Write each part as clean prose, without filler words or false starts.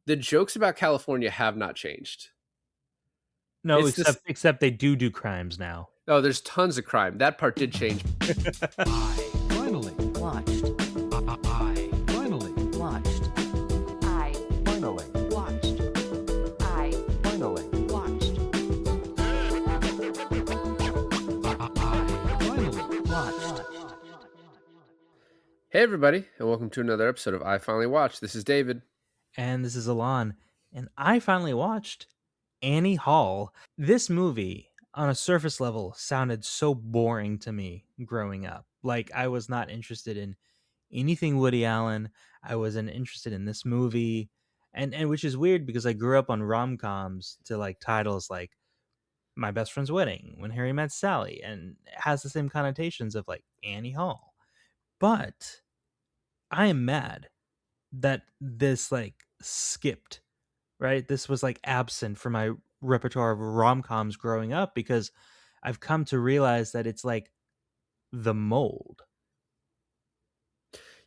The jokes about California have not changed. No, It's this. except they do crimes now. Oh, there's tons of crime. That part did change. I finally Watched. I finally Watched. I finally watched. I finally watched. I finally Watched. Hey, everybody, and welcome to another episode of I Finally Watched. This is David. And this is Alon. And I finally watched Annie Hall. This movie, on a surface level, sounded so boring to me growing up. Like, I was not interested in anything Woody Allen. I wasn't interested in this movie. And which is weird because I grew up on rom-coms to like titles like My Best Friend's Wedding, When Harry Met Sally, and it has the same connotations of like Annie Hall. But I am mad that this like skipped, right? This was like absent from my repertoire of rom-coms growing up because I've come to realize that it's like the mold.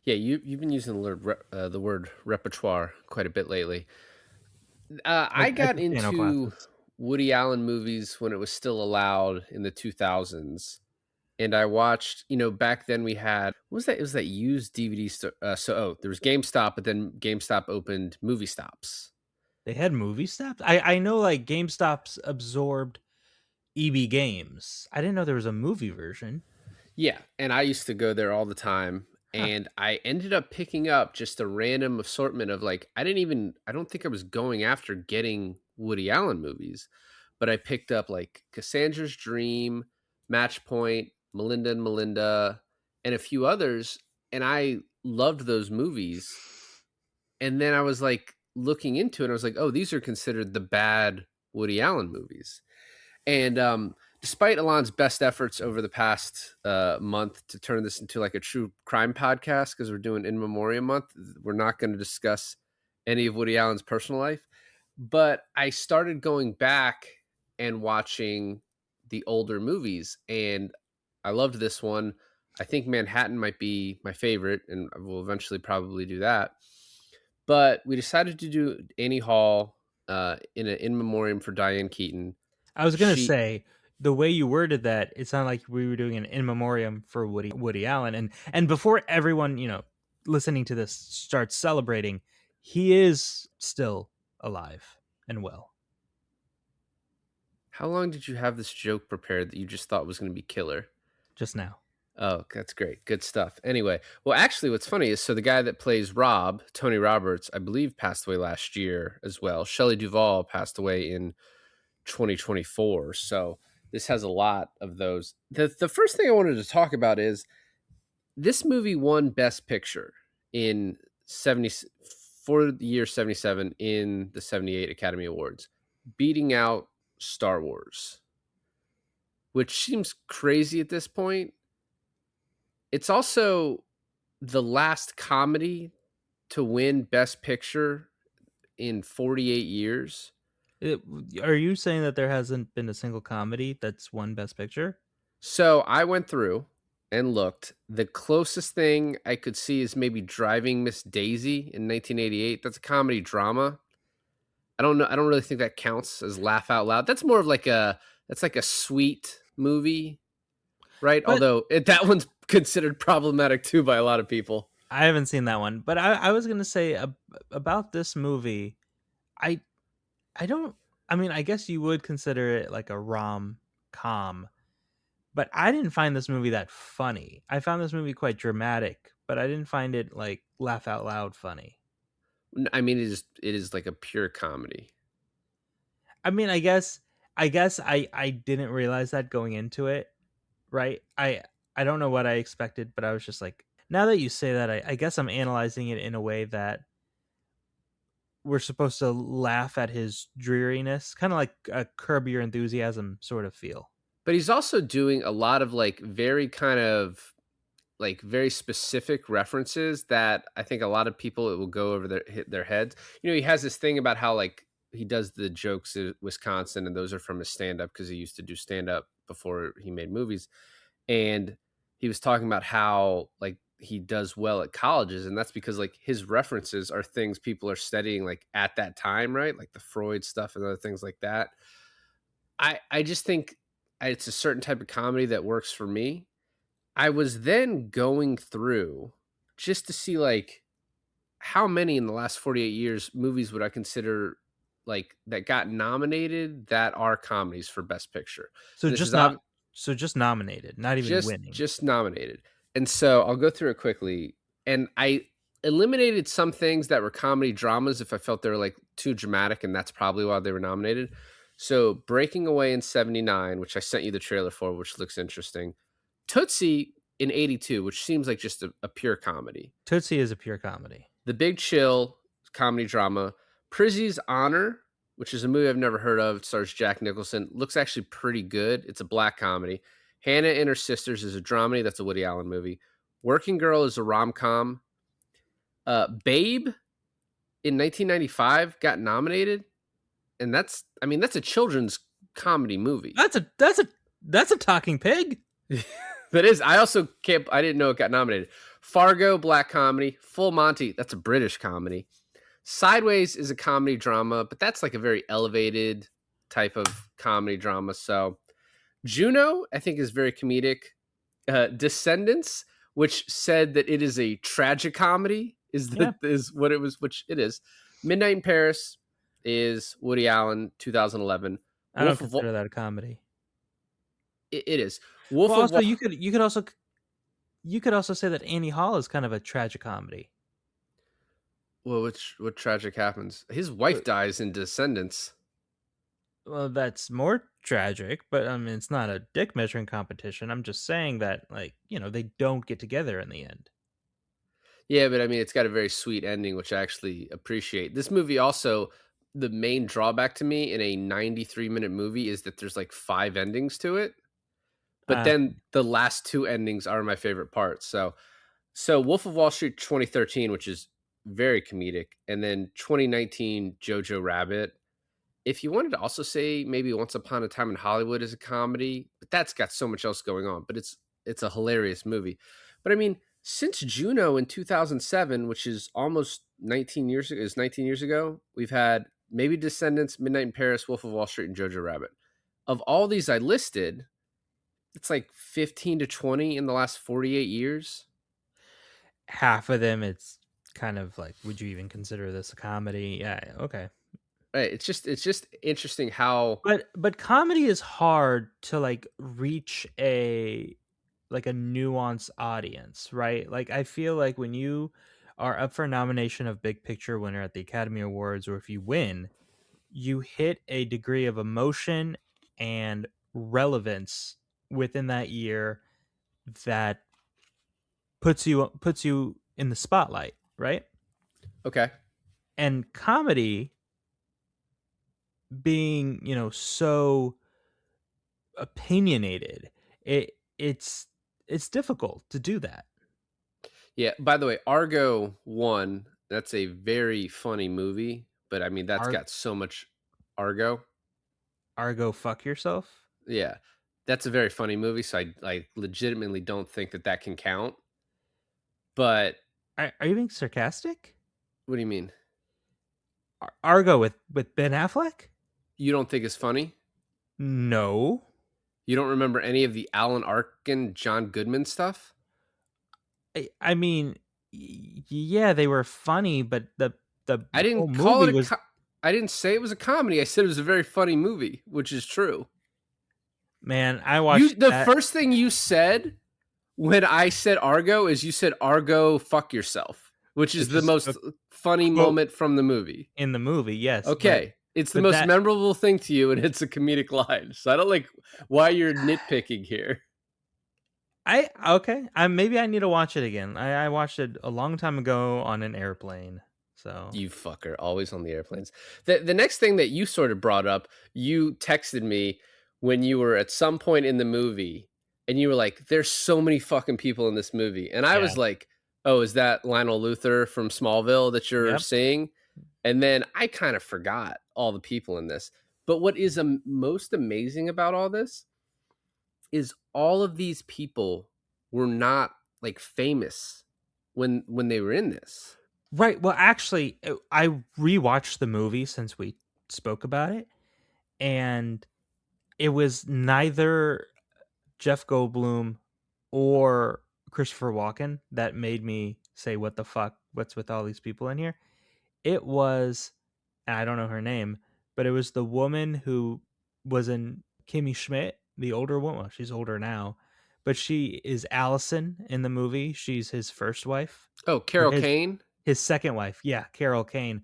Yeah, you've been using the word repertoire quite a bit lately. I At got the piano into classes. Woody Allen movies when it was still allowed in the 2000s. And I watched, back then we had, what was that? It was that used DVD store. There was GameStop, but then GameStop opened movie stops. They had movie stops. I know like GameStop's absorbed EB Games. I didn't know there was a movie version. Yeah. And I used to go there all the time. Huh. And I ended up picking up just a random assortment of like, I don't think I was going after getting Woody Allen movies, but I picked up like Cassandra's Dream, Match Point, Melinda and Melinda, and a few others. And I loved those movies. And then I was like looking into it. And I was like, oh, these are considered the bad Woody Allen movies. And despite Alon's best efforts over the past month to turn this into like a true crime podcast, because we're doing In Memoriam Month, we're not going to discuss any of Woody Allen's personal life. But I started going back and watching the older movies, and I loved this one. I think Manhattan might be my favorite, and we'll eventually probably do that. But we decided to do Annie Hall in an in memoriam for Diane Keaton. I was gonna She, say the way you worded that, it sounded like we were doing an in memoriam for Woody Allen, and before everyone listening to this starts celebrating, he is still alive and well. how long did you have this joke prepared that you just thought was going to be killer? Just now. Oh, that's great. Good stuff. Anyway, well, actually, what's funny is so the guy that plays Rob, Tony Roberts, I believe passed away last year as well. Shelley Duvall passed away in 2024. So this has a lot of those. The first thing I wanted to talk about is this movie won Best Picture in 70 for the year 77 in the 78 Academy Awards, beating out Star Wars, which seems crazy at this point. It's also the last comedy to win Best Picture in 48 years. It, are you saying that there hasn't been a single comedy that's won Best Picture? So I went through and looked. The closest thing I could see is maybe Driving Miss Daisy in 1988. That's a comedy drama. I don't know. I don't really think that counts as laugh out loud. That's more of like that's like a sweet movie, right? But Although that one's considered problematic too by a lot of people. I haven't seen that one. But I was gonna say about this movie, I I don't. I mean, I guess you would consider it like a rom com, but I didn't find this movie that funny. I found this movie quite dramatic, but I didn't find it like laugh out loud funny. I mean, it is like a pure comedy. I mean, I guess I didn't realize that going into it, right? I don't know what I expected, but I was just like, now that you say that, I guess I'm analyzing it in a way that we're supposed to laugh at his dreariness, kind of like a Curb Your Enthusiasm sort of feel. But he's also doing a lot of like very kind of like very specific references that I think a lot of people it will go over their heads. He has this thing about how like he does the jokes in Wisconsin, and those are from his stand up because he used to do stand up before he made movies. And he was talking about how like he does well at colleges, and that's because like his references are things people are studying like at that time, right? Like the Freud stuff and other things like that. I just think it's a certain type of comedy that works for me. I was then going through just to see like how many in the last 48 years movies would I consider like that got nominated that are comedies for Best Picture. So And this just is not so just nominated, not even winning. just nominated. And so I'll go through it quickly. And I eliminated some things that were comedy dramas if I felt they were like too dramatic, and that's probably why they were nominated. So Breaking Away in 79, which I sent you the trailer for, which looks interesting. Tootsie in 82, which seems like just a pure comedy. Tootsie is a pure comedy. The Big Chill, comedy drama. Prizzy's Honor, which is a movie I've never heard of. It stars Jack Nicholson. Looks actually pretty good. It's a black comedy. Hannah and Her Sisters is a dramedy. That's a Woody Allen movie. Working Girl is a rom-com. Babe in 1995 got nominated, and that's a children's comedy movie. That's a talking pig. That is. I also can't. I didn't know it got nominated. Fargo, black comedy. Full Monty, that's a British comedy. Sideways is a comedy drama, but that's like a very elevated type of comedy drama. So Juno, I think, is very comedic. Descendants, which said that it is a tragic comedy, is what it was, which it is. Midnight in Paris is Woody Allen, 2011. I don't consider that a comedy. It is. Wolf Well, of also Wall. you could also say that Annie Hall is kind of a tragic comedy. Well, what tragic happens? His wife dies in Descendants. Well, that's more tragic, but I mean, it's not a dick measuring competition. I'm just saying that, like, they don't get together in the end. Yeah, but I mean, it's got a very sweet ending, which I actually appreciate. This movie also, the main drawback to me in a 93-minute movie is that there's like 5 endings to it. But then the last 2 endings are my favorite parts. So Wolf of Wall Street 2013, which is very comedic, and then 2019 Jojo Rabbit. If you wanted to also say maybe Once Upon a Time in Hollywood is a comedy, but that's got so much else going on, but it's a hilarious movie. But I mean, since Juno in 2007, which is almost 19 years ago, is 19 years ago, we've had maybe Descendants, Midnight in Paris, Wolf of Wall Street, and Jojo Rabbit. Of all these I listed, it's like 15 to 20 in the last 48 years. Half of them, it's kind of like, would you even consider this a comedy? Yeah, okay. Right. It's just interesting how. But comedy is hard to like reach a nuanced audience, right? Like I feel like when you are up for a nomination of Big Picture winner at the Academy Awards, or if you win, you hit a degree of emotion and relevance within that year that puts you in the spotlight, right? Okay. And comedy being, so opinionated, it's difficult to do that. Yeah. By the way, Argo won. That's a very funny movie, but I mean that's got so much Argo. Argo, fuck yourself. Yeah, that's a very funny movie. So I legitimately don't think that can count. But Are you being sarcastic? what do you mean? Argo with Ben Affleck? You don't think it's funny? No. You don't remember any of the Alan Arkin, John Goodman stuff? I mean, yeah, they were funny, but the I whole didn't call movie it I didn't say it was a comedy. I said it was a very funny movie, which is true. Man, I watched the first thing you said when I said Argo is you said Argo fuck yourself, which is the most funny moment from the movie. In the movie, yes. Okay. It's the most memorable thing to you, and it's a comedic line. So I don't like why you're nitpicking here. Maybe I need to watch it again. I watched it a long time ago on an airplane. So you fucker, always on the airplanes. The next thing that you sort of brought up, you texted me when you were at some point in the movie, and you were like, "There's so many fucking people in this movie," and I was like, "Oh, is that Lionel Luthor from Smallville that you're seeing?" And then I kind of forgot all the people in this. But what is most amazing about all this is all of these people were not like famous when they were in this. Right. Well, actually, I rewatched the movie since we spoke about it, and it was neither Jeff Goldblum or Christopher Walken that made me say, "What the fuck? What's with all these people in here?" It was, and I don't know her name, but it was the woman who was in Kimmy Schmidt, the older woman. Well, she's older now, but she is Allison in the movie. She's his first wife, Oh, or Carol Kane. his second wife. Yeah, Carol Kane.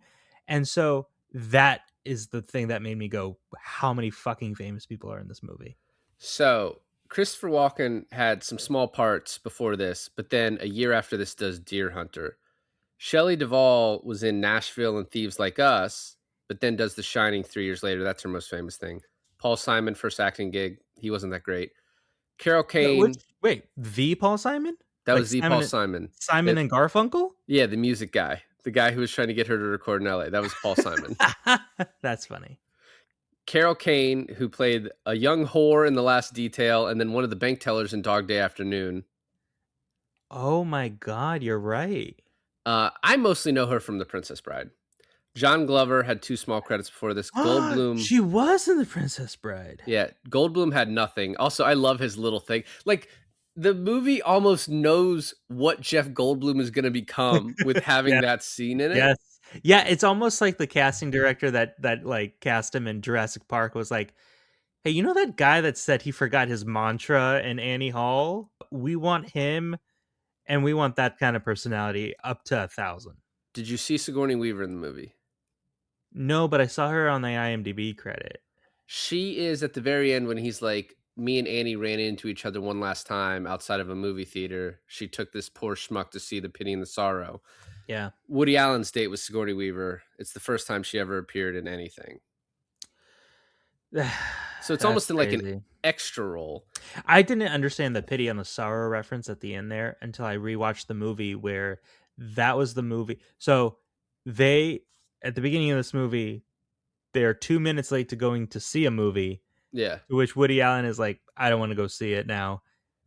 And so that is the thing that made me go, how many fucking famous people are in this movie? So Christopher Walken had some small parts before this, but then a year after this does Deer Hunter. Shelley Duvall was in Nashville and Thieves Like Us, but then does The Shining 3 years later. That's her most famous thing. Paul Simon, first acting gig. He wasn't that great. Carol No, Kane, the Paul Simon? that Like was the Paul Simon. Simon and Garfunkel? Yeah, the music guy. The guy who was trying to get her to record in LA. That was Paul Simon. That's funny. Carol Kane, who played a young whore in The Last Detail, and then one of the bank tellers in Dog Day Afternoon. Oh my God, you're right. I mostly know her from The Princess Bride. John Glover had 2 small credits before this. Goldblum. She was in The Princess Bride. Yeah, Goldblum had nothing. Also, I love his little thing. Like, the movie almost knows what Jeff Goldblum is going to become with having Yeah. that scene in it. Yes. Yeah, it's almost like the casting director that like cast him in Jurassic Park was like, "Hey, you know that guy that said he forgot his mantra in Annie Hall? We want him, and we want that kind of personality up to 1,000." Did you see Sigourney Weaver in the movie? No, but I saw her on the IMDb credit. She is at the very end when he's like, me and Annie ran into each other one last time outside of a movie theater. She took this poor schmuck to see The Pity and the Sorrow. Yeah. Woody Allen's date with Sigourney Weaver. It's the first time she ever appeared in anything. So it's almost in like an extra role. I didn't understand the Pity and the Sorrow reference at the end there until I rewatched the movie where that was the movie. So they, at the beginning of this movie, they're 2 minutes late to going to see a movie. Yeah. To which Woody Allen is like, I don't want to go see it now.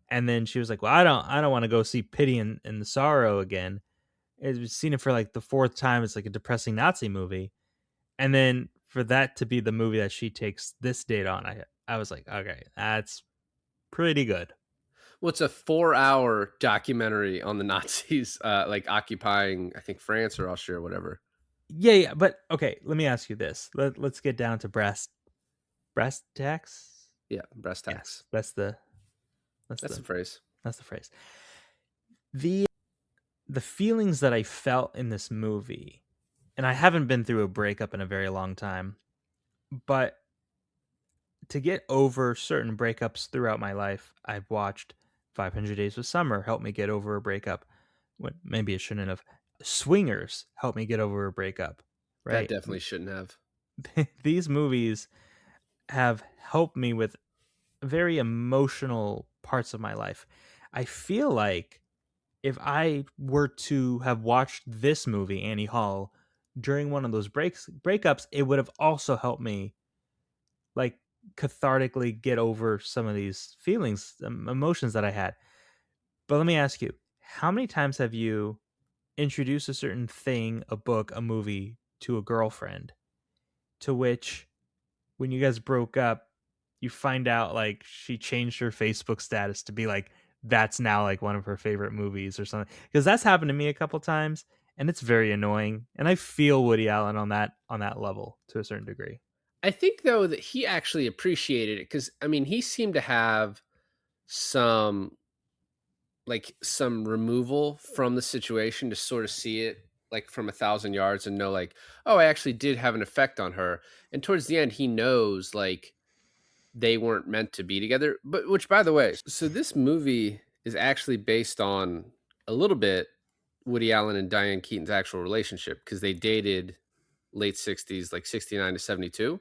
And then she was like, well, I don't want to go see Pity and the Sorrow again. I've seen it for like the 4th time. It's like a depressing Nazi movie. And then for that to be the movie that she takes this date on, I was like, okay, that's pretty good. Well, it's a 4-hour documentary on the Nazis, like occupying, I think, France or Austria or whatever. Yeah. But okay, let me ask you this. Let's get down to brass tacks. Yeah, brass tacks. Yes, that's the phrase. That's the phrase. The feelings that I felt in this movie, and I haven't been through a breakup in a very long time, but to get over certain breakups throughout my life, I've watched 500 Days of Summer help me get over a breakup. When maybe it shouldn't have. Swingers helped me get over a breakup. Right? That definitely shouldn't have. These movies have helped me with very emotional parts of my life. I feel like if I were to have watched this movie, Annie Hall, during one of those breakups, it would have also helped me like cathartically get over some of these feelings, emotions that I had. But let me ask you, how many times have you introduced a certain thing, a book, a movie to a girlfriend, to which when you guys broke up, you find out like she changed her Facebook status to be like, that's now like one of her favorite movies or something? Because that's happened to me a couple times and it's very annoying. And I feel Woody Allen on that level to a certain degree. I think though that he actually appreciated it because I mean he seemed to have some removal from the situation to sort of see it like from 1,000 yards and know like, oh, I actually did have an effect on her. And towards the end, he knows like they weren't meant to be together. But which, by the way, so this movie is actually based on a little bit Woody Allen and Diane Keaton's actual relationship because they dated late 60s, like 69 to 72.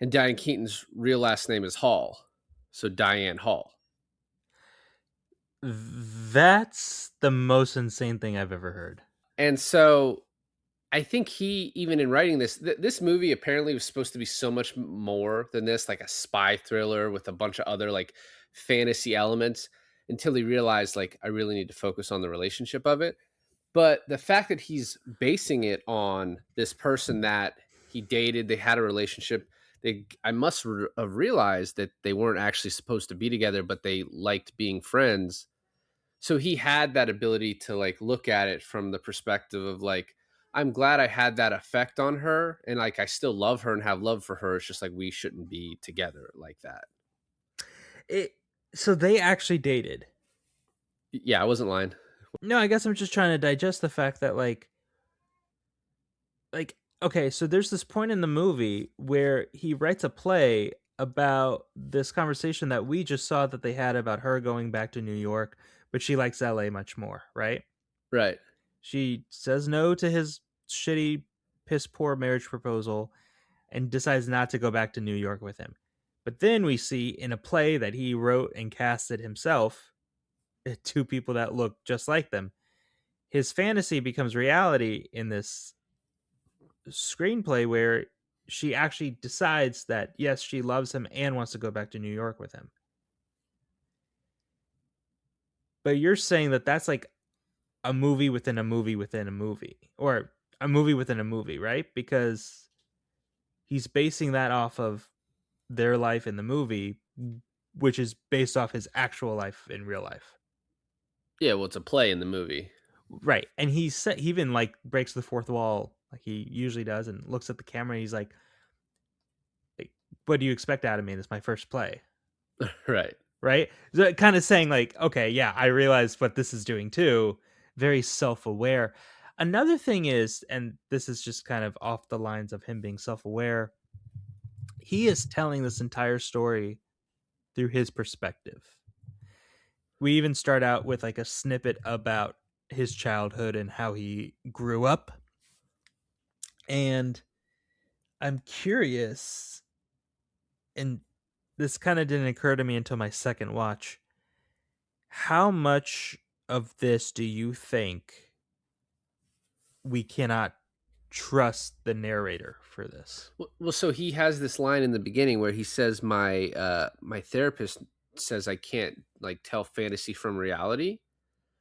And Diane Keaton's real last name is Hall. So Diane Hall. That's the most insane thing I've ever heard. And so I think he, even in writing this, this movie apparently was supposed to be so much more than this, like a spy thriller with a bunch of other like fantasy elements. until he realized like I really need to focus on the relationship of it. But the fact that he's basing it on this person that he dated, they had a relationship. I must have realized that they weren't actually supposed to be together, but they liked being friends. So he had that ability to like look at it from the perspective of like, I'm glad I had that effect on her, and like I still love her and have love for her. It's just like we shouldn't be together like that. It so they actually dated. Yeah, I wasn't lying. No, I guess I'm just trying to digest the fact that like okay, so there's this point in the movie where he writes a play about this conversation that we just saw that they had about her going back to New York, but she likes LA much more, right? Right. She says no to his shitty piss poor marriage proposal and decides not to go back to New York with him. But then we see in a play that he wrote and casted himself, two people that look just like them. His fantasy becomes reality in this screenplay where she actually decides that yes, she loves him and wants to go back to New York with him. But you're saying that that's like a movie within a movie within a movie, or a movie within a movie, right? Because he's basing that off of their life in the movie, which is based off his actual life in real life. Yeah, well, it's a play in the movie. Right. And he even like breaks the fourth wall like he usually does and looks at the camera and he's like, what do you expect out of me? This is my first play. Right. Right. So kind of saying like, okay, yeah, I realize what this is doing too. Very self-aware. Another thing is, and this is just kind of off the lines of him being self-aware, he is telling this entire story through his perspective. We even start out with like a snippet about his childhood and how he grew up. And I'm curious, and this kind of didn't occur to me until my second watch. How much of this do you think we cannot trust the narrator for this? Well, so he has this line in the beginning where he says, my therapist says I can't like tell fantasy from reality."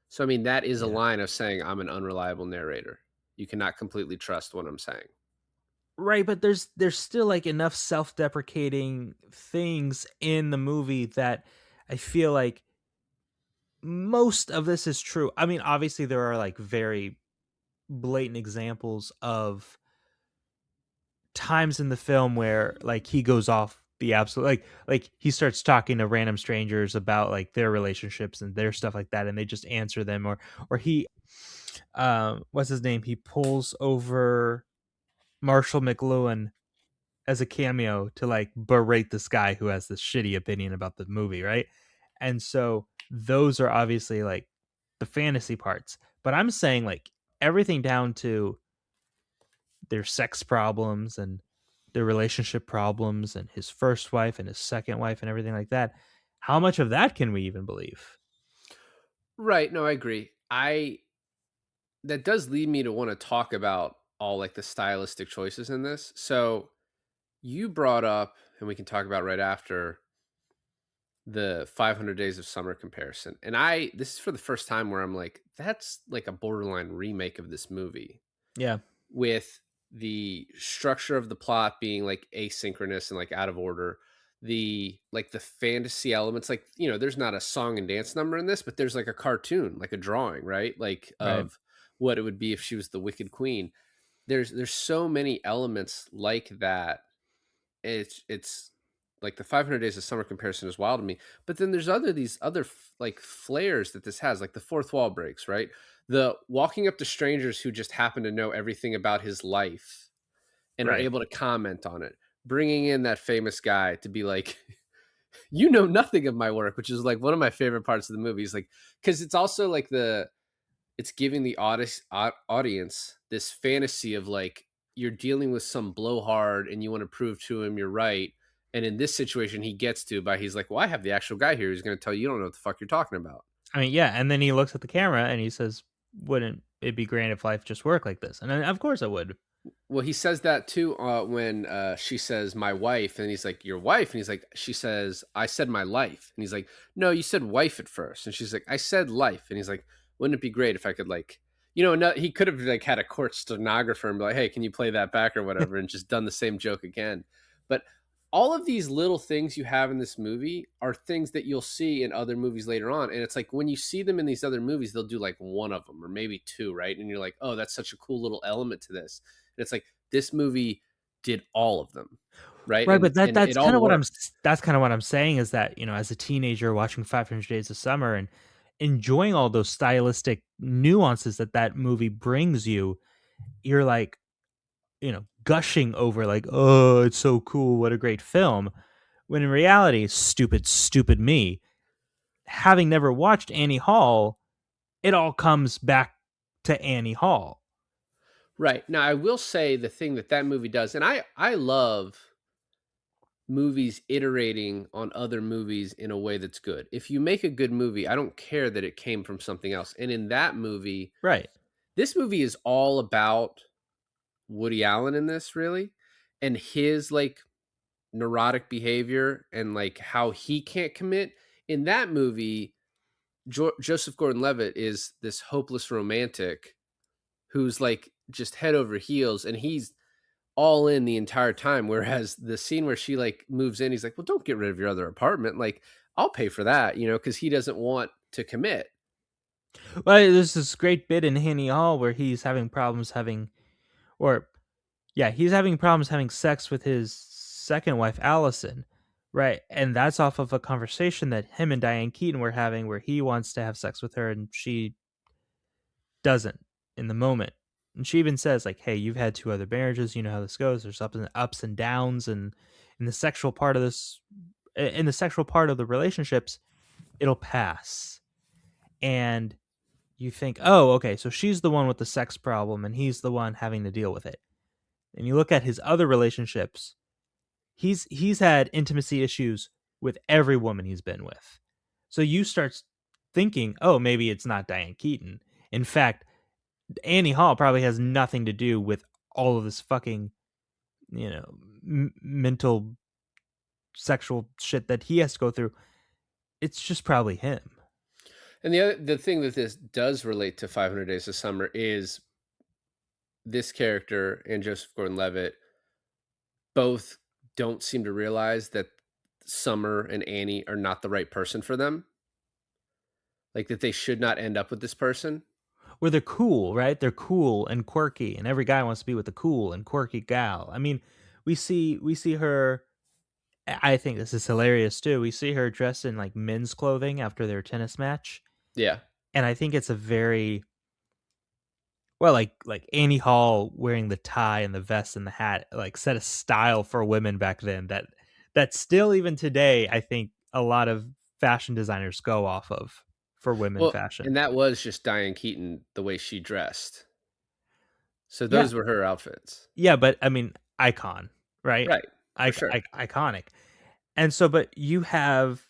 So I mean, that is a Yeah. line of saying I'm an unreliable narrator. You cannot completely trust what I'm saying. Right, but there's still like enough self-deprecating things in the movie that I feel like most of this is true. I mean, obviously there are like very blatant examples of times in the film where like he goes off the absolute like he starts talking to random strangers about like their relationships and their stuff like that and they just answer them, or he what's his name, he pulls over Marshall McLuhan as a cameo to like berate this guy who has this shitty opinion about the movie, right? And so those are obviously like the fantasy parts, but I'm saying like everything down to their sex problems and their relationship problems and his first wife and his second wife and everything like that. How much of that can we even believe? Right. No, I agree. I That does lead me to want to talk about all like the stylistic choices in this. So you brought up, and we can talk about right after, the 500 Days of Summer comparison. And this is for the first time where I'm like, that's like a borderline remake of this movie, Yeah. with the structure of the plot being like asynchronous and like out of order. The fantasy elements, like, there's not a song and dance number in this, but there's like a cartoon, like a drawing, right? Like Right. of what it would be if she was the Wicked Queen. There's so many elements like that. It's like the 500 Days of Summer comparison is wild to me. But then there's these other like flares that this has, like the fourth wall breaks, right? The walking up to strangers who just happen to know everything about his life and are Right. able to comment on it. Bringing in that famous guy to be like, you know nothing of my work, which is like one of my favorite parts of the movie. Is like, because it's also like it's giving the audience this fantasy of like, you're dealing with some blowhard and you want to prove to him you're right. And in this situation, he gets to by he's like, well, I have the actual guy here who's going to tell you, you don't know what the fuck you're talking about. I mean, yeah. And then he looks at the camera and he says, wouldn't it be great if life just worked like this? And then, of course it would. Well, he says that too when she says my wife, and he's like, your wife, and he's like, she says, I said my life, and he's like, no, you said wife at first, and she's like, I said life, and he's like, wouldn't it be great if I could like, no, he could have like had a court stenographer and be like, hey, can you play that back or whatever, and just done the same joke again. But all of these little things you have in this movie are things that you'll see in other movies later on, and it's like when you see them in these other movies, they'll do like one of them or maybe two, right? And you're like, oh, that's such a cool little element to this. And it's like this movie did all of them, right? Right, but And it all works. that's kind of what I'm saying is that, as a teenager watching 500 Days of Summer and enjoying all those stylistic nuances that that movie brings you, you're like, gushing over like, "Oh, it's so cool. What a great film." When in reality, stupid, stupid me, having never watched Annie Hall, it all comes back to Annie Hall. Right. Now, I will say the thing that that movie does, and I love movies iterating on other movies in a way that's good. If you make a good movie, I don't care that it came from something else. And in that movie, Right. this movie is all about Woody Allen in this, really, and his like neurotic behavior and like how he can't commit. In that movie, Joseph Gordon-Levitt is this hopeless romantic who's like just head over heels, and he's all in the entire time. Whereas the scene where she like moves in, he's like, well, don't get rid of your other apartment. Like, I'll pay for that, because he doesn't want to commit. Well, there's this great bit in Annie Hall where he's having problems having, or yeah, he's having problems having sex with his second wife, Allison. Right. And that's off of a conversation that him and Diane Keaton were having where he wants to have sex with her and she doesn't in the moment. And she even says, like, hey, you've had two other marriages, you know how this goes. There's ups and downs, and in the sexual part of this in the sexual part of the relationships, it'll pass. And you think, oh, okay, so she's the one with the sex problem and he's the one having to deal with it. And you look at his other relationships, he's had intimacy issues with every woman he's been with. So you start thinking, oh, maybe it's not Diane Keaton. In fact, Annie Hall probably has nothing to do with all of this fucking, mental sexual shit that he has to go through. It's just probably him. And the thing that this does relate to 500 Days of Summer is this character and Joseph Gordon-Levitt both don't seem to realize that Summer and Annie are not the right person for them. Like that they should not end up with this person. Where they're cool, right? They're cool and quirky, and every guy wants to be with a cool and quirky gal. I mean, we see her. I think this is hilarious too. We see her dressed in like men's clothing after their tennis match, Yeah. and I think it's a very well, like Annie Hall wearing the tie and the vest and the hat, like set a style for women back then that still even today, I think a lot of fashion designers go off of for women Well, fashion. and that was just Diane Keaton, the way she dressed. So Yeah, those were her outfits. yeah, but I mean, icon, right? Right. For sure. Iconic. And so, but you have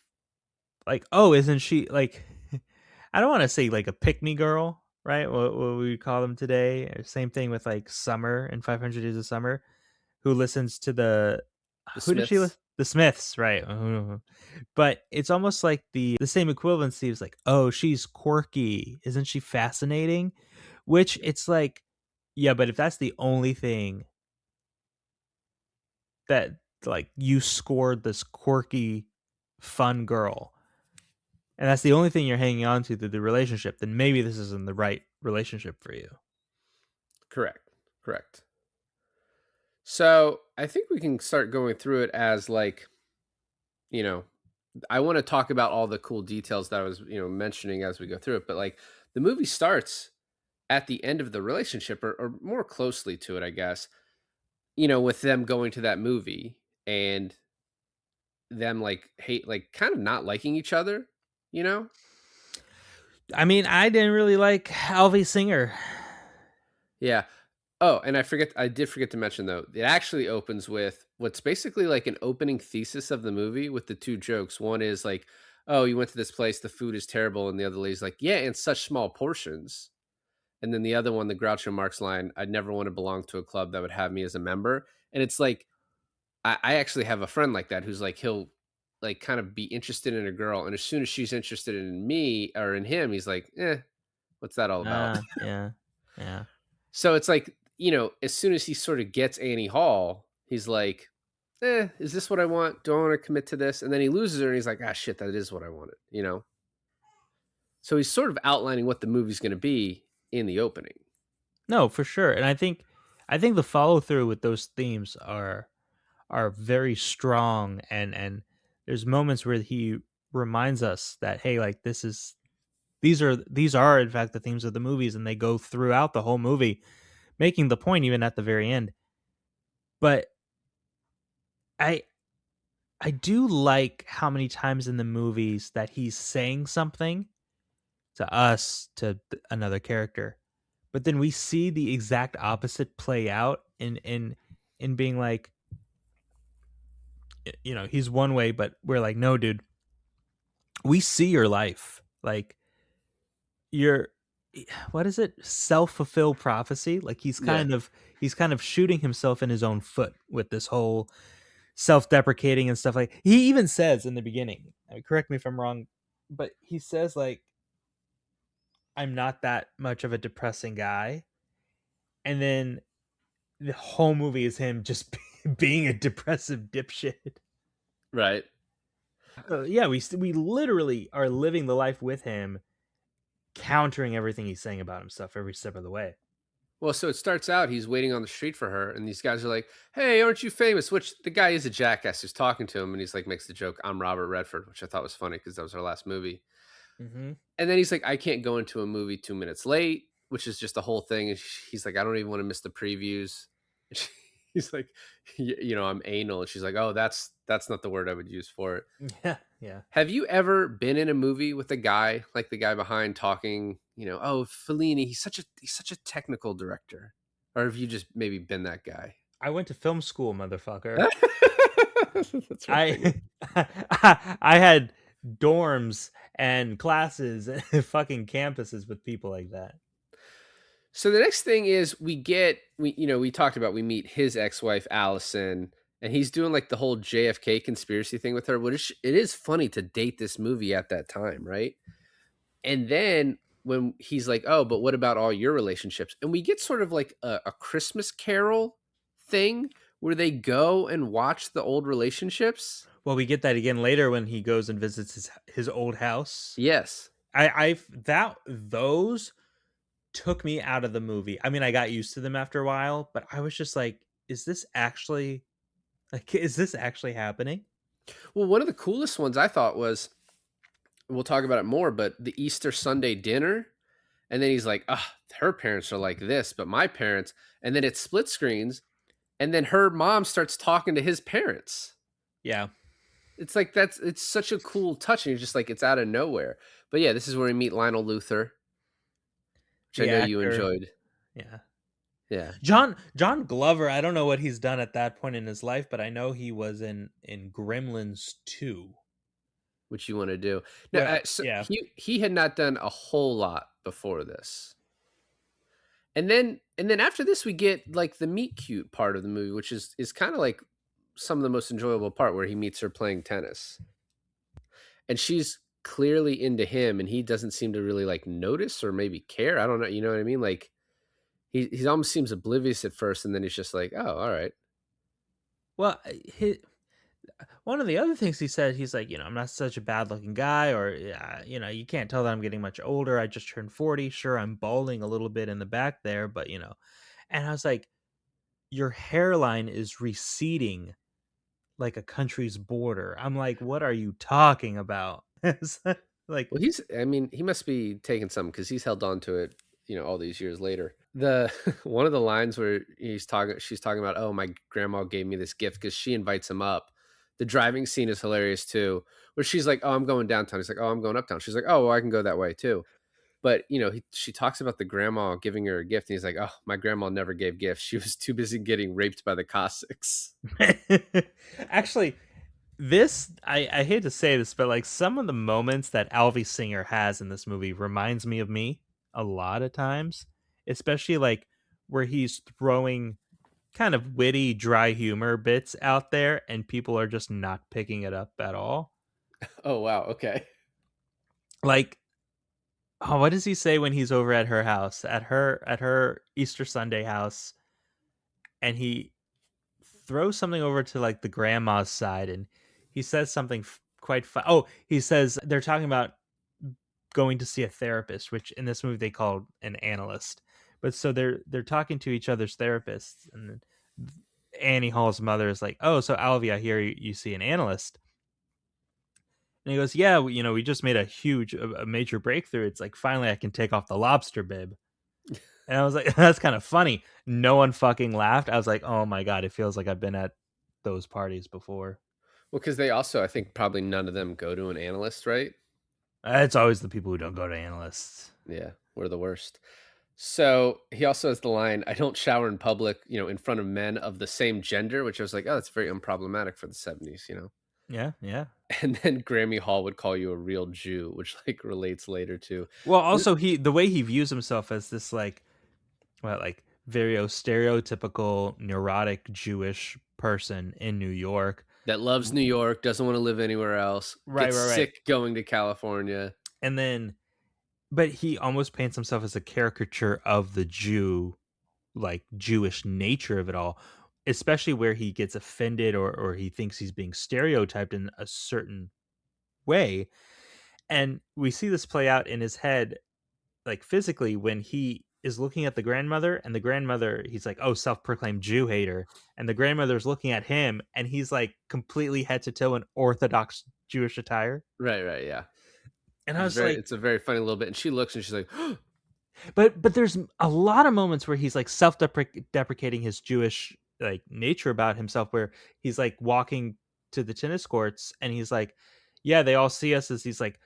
like, oh, isn't she like? I don't want to say like a pick me girl, right? What we would call them today. Same thing with like Summer in 500 Days of Summer, who listens to the The who did she listen? Smiths. The Smiths, right? But it's almost like the same equivalency is like, oh, she's quirky, isn't she fascinating? Which it's like, yeah, but if that's the only thing that like you scored this quirky, fun girl, and that's the only thing you're hanging on to through the relationship, then maybe this isn't the right relationship for you. Correct. Correct. So I think we can start going through it as like, you know, I want to talk about all the cool details that I was, mentioning as we go through it. But like the movie starts at the end of the relationship or more closely to it, I guess, with them going to that movie and them like hate, like kind of not liking each other, you know? I mean, I didn't really like Alvy Singer. Yeah. Oh, and I did forget to mention though, it actually opens with what's basically like an opening thesis of the movie with the two jokes. One is like, oh, you went to this place, the food is terrible. And the other lady's like, yeah, in such small portions. And then the other one, the Groucho Marx line, I'd never want to belong to a club that would have me as a member. And it's like, I actually have a friend like that who's like, he'll like kind of be interested in a girl. And as soon as she's interested in me or in him, he's like, what's that all about? Yeah. Yeah. So it's like, as soon as he sort of gets Annie Hall, he's like, is this what I want? Do I want to commit to this? And then he loses her and he's like, ah, shit, that is what I wanted. So he's sort of outlining what the movie's going to be in the opening. No, for sure. And I think the follow through with those themes are very strong, and there's moments where he reminds us that, hey, like these are in fact the themes of the movies, and they go throughout the whole movie, making the point even at the very end. But I I do like how many times in the movies that he's saying something to us, to another character, but then we see the exact opposite play out in being like, he's one way, but we're like, no, dude, we see your life. Like, you're what is it? Self-fulfilled prophecy? Like Yeah. he's kind of shooting himself in his own foot with this whole self-deprecating and stuff. Like, he even says in the beginning, correct me if I'm wrong, but he says like, I'm not that much of a depressing guy. And then the whole movie is him just being a depressive dipshit. Right. Yeah, we literally are living the life with him, countering everything he's saying about himself every step of the way. Well, so it starts out, he's waiting on the street for her, and these guys are like, hey, aren't you famous? Which the guy is a jackass who's talking to him, and he's like, makes the joke, I'm Robert Redford, which I thought was funny because that was our last movie. Mm-hmm. And then he's like, I can't go into a movie 2 minutes late, which is just the whole thing. And he's like, I don't even want to miss the previews. He's like, I'm anal. And she's like, oh, that's not the word I would use for it. Yeah, yeah. Have you ever been in a movie with a guy like the guy behind talking, oh, Fellini, he's such a technical director? Or have you just maybe been that guy? I went to film school, motherfucker. That's right. I I had dorms and classes and fucking campuses with people like that. So the next thing is we talked about, we meet his ex-wife Allison, and he's doing like the whole JFK conspiracy thing with her, which it is funny to date this movie at that time, right? And then when he's like, "Oh, but what about all your relationships?" And we get sort of like a Christmas Carol thing where they go and watch the old relationships. Well, we get that again later when he goes and visits his old house. Yes. Those took me out of the movie. I mean, I got used to them after a while, but I was just like, is this actually happening? Well, one of the coolest ones I thought was, we'll talk about it more, but the Easter Sunday dinner. And then he's like, her parents are like this, but my parents. And then it split screens. And then her mom starts talking to his parents. Yeah. It's like, it's such a cool touch. And you're just like, it's out of nowhere. But yeah, this is where we meet Lionel Luthor, which The I know you actor. enjoyed. Yeah. Yeah. John Glover, I don't know what he's done at that point in his life, but I know he was in Gremlins 2. Which you want to do. Now, Well, so yeah. he had not done a whole lot before this. And then after this, we get like the meet cute part of the movie, which is kind of like some of the most enjoyable part, where he meets her playing tennis. And she's clearly into him, and he doesn't seem to really like notice or maybe care. I don't know. You know what I mean? Like he almost seems oblivious at first, and then he's just like, oh, all right. Well, one of the other things he said, he's like, I'm not such a bad looking guy, or, you can't tell that I'm getting much older. I just turned 40. Sure, I'm balding a little bit in the back there, but, and I was like, your hairline is receding like a country's border. I'm like, what are you talking about? Like, Well, he must be taking something, because he's held on to it, all these years later. The one of the lines where she's talking about, oh, my grandma gave me this gift, because she invites him up. The driving scene is hilarious too, where she's like, oh, I'm going downtown. He's like, oh, I'm going uptown. She's like, oh, well, I can go that way too. But she talks about the grandma giving her a gift, and he's like, oh, my grandma never gave gifts. She was too busy getting raped by the Cossacks. actually, this I hate to say this, but like some of the moments that Alvy Singer has in this movie reminds me of me a lot of times. especially like where he's throwing kind of witty, dry humor bits out there, and people are just not picking it up at all. Oh wow, okay. Like, oh, what does he say when he's over at her house, at her Easter Sunday house, and he throws something over to like the grandma's side, and he says something quite oh, he says they're talking about going to see a therapist, which in this movie they called an analyst. But so they're talking to each other's therapists, and Annie Hall's mother is like, "Oh, so Alvy, I hear you see an analyst." And he goes, "Yeah, we just made a major breakthrough. It's like finally I can take off the lobster bib." And I was like, "That's kind of funny." No one fucking laughed. I was like, "Oh my god, it feels like I've been at those parties before." Well, because they also, I think, probably none of them go to an analyst, right? It's always the people who don't go to analysts. Yeah, we're the worst. So he also has the line, "I don't shower in public, in front of men of the same gender," which I was like, oh, that's very unproblematic for the 70s. Yeah, yeah. And then Grammy Hall would call you a real Jew, which like relates later to. Well, Th- also the way he views himself as this like like very stereotypical neurotic Jewish person in New York. that loves New York, doesn't want to live anywhere else, Right, gets right, right. sick going to California. And then but he almost paints himself as a caricature of the Jew, like Jewish nature of it all, especially where he gets offended or he thinks he's being stereotyped in a certain way. And we see this play out in his head, like physically, when he is looking at the grandmother, and the grandmother, he's like, "Oh, self-proclaimed Jew hater," and the grandmother's looking at him, and he's like completely head to toe in Orthodox Jewish attire. Right, yeah. And I was like, It's a very funny little bit, and she looks and she's like, but there's a lot of moments where he's like self-deprecating his Jewish like nature about himself, where he's like walking to the tennis courts, and he's like, "Yeah, they all see us as these like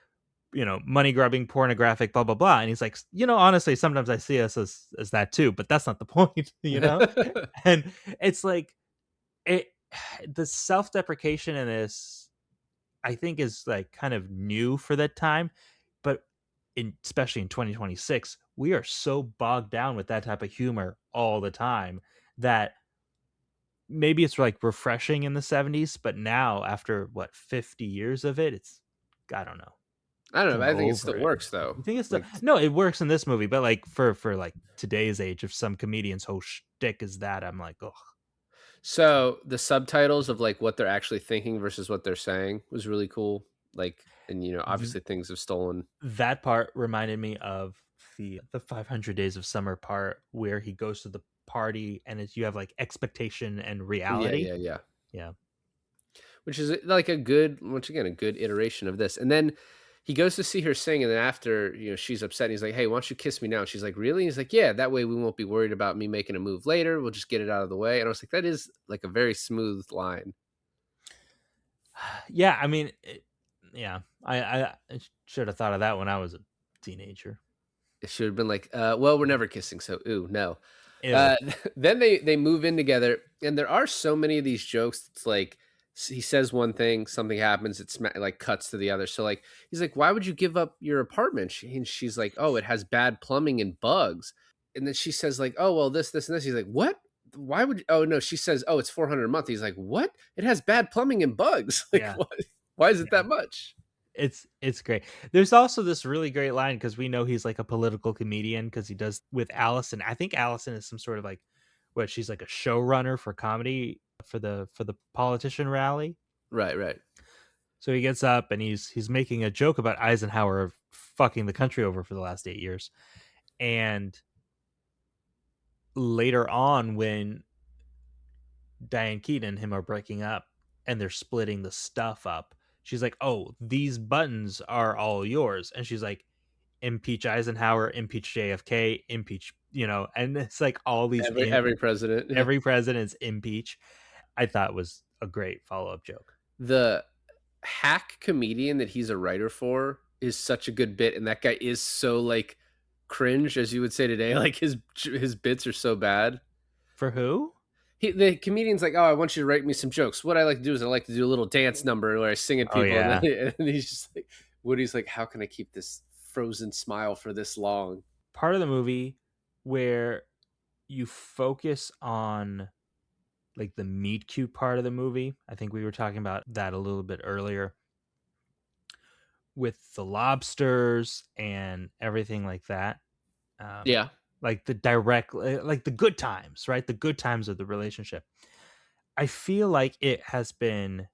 money grubbing, pornographic, blah blah blah." And he's like, honestly, sometimes I see us as that too, but that's not the point. And it's like it, the self deprecation in this, I think, is like kind of new for that time, but especially in 2026, we are so bogged down with that type of humor all the time that maybe it's like refreshing in the 70s, but now after what 50 years of it, it's I don't know. I don't know, I'm but I think it over still it. works though. You think it's Like, no, it works in this movie, but like for like today's age, if some comedian's whole shtick is that, I'm like, oh, so the subtitles of like what they're actually thinking versus what they're saying was really cool. Like, and obviously things have stolen. that part reminded me of the 500 Days of Summer part where he goes to the party and it's you have like expectation and Yeah, reality. yeah. Yeah, Which is like once again, a good iteration of this. And then he goes to see her sing, and then after, she's upset, and he's like, "Hey, why don't you kiss me now?" And she's like, "Really?" And he's like, "Yeah, that way we won't be worried about me making a move later. We'll just get it out of the way." And I was like, that is like a very smooth line. yeah. I mean, yeah. I should have thought of that when I was a teenager. It should have been like, well, we're never kissing, so ooh, no. Ew. Then they move in together, and there are so many of these jokes. It's like he says one thing, something happens, it's like cuts to the other. So like he's like, "Why would you give up your apartment?" And she's like, "Oh, it has bad plumbing and bugs." And then she says like, "Oh, well, this and this." He's like, "What? Why would?" Oh no, she says, "Oh, it's 400 a month." He's like, "What? It has bad plumbing and bugs." Like, Yeah. what? Why is it Yeah. that much? It's great. There's also this really great line because we know he's like a political comedian because he does with Allison. I think Allison is some sort of like what she's like a showrunner for comedy for the politician rally. Right. So he gets up and he's making a joke about Eisenhower fucking the country over for the last 8 years. And later on, when Diane Keaton and him are breaking up and they're splitting the stuff up, she's like, "Oh, these buttons are all yours." And she's like, "Impeach Eisenhower, impeach JFK, impeach," and it's like all these Every president. every president's impeach. I thought was a great follow-up joke. The hack comedian that he's a writer for is such a good bit, and that guy is so like cringe, as you would say today. Like his bits are so bad. For who? The comedian's like, "Oh, I want you to write me some jokes. What I like to do is I like to do a little dance number where I sing at Oh people." yeah. And he's just like, Woody's like, "How can I keep this frozen smile for this long?" Part of the movie where you focus on like the meet cute part of the movie. I think we were talking about that a little bit earlier with the lobsters and everything like that. Um, Yeah. like the direct, like the good times, right? The good times of the relationship. I feel like it has been